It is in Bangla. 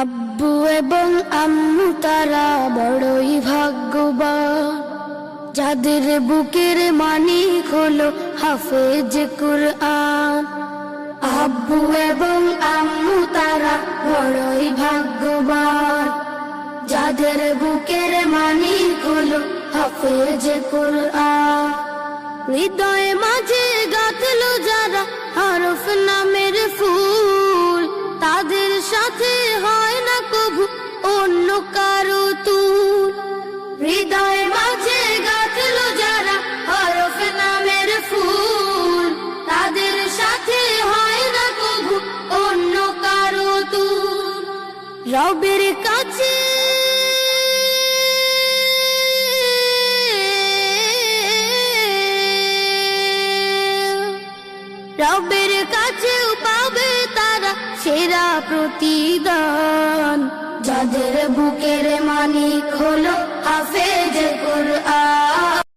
আব্বু এবং আম্মু তারা বড়ই ভাগ্যবান, যাদের বুকের মানিক হলো হাফেজ কুরআন। আব্বু এবং আম্মু তারা বড়ই ভাগ্যবান, যাদের বুকের মানিক হলো হাফেজ কুরআন। হৃদয়ে মাঝে গাঁথলো যারা হরফ নামের ফুল, তাদের সাথে হয় না কবু অন্য কারো তুল। হৃদয়ে মাঝে গাঁথলো যারা হরফ নামের ফুল, তাদের সাথে হয় না কবু অন্য কারো তুল। রবের কাছে রবের কাছেও পাবে তারা সেরা প্রতিদান, যাদের বুকের মানিক হলো হাফেজ কুরআন।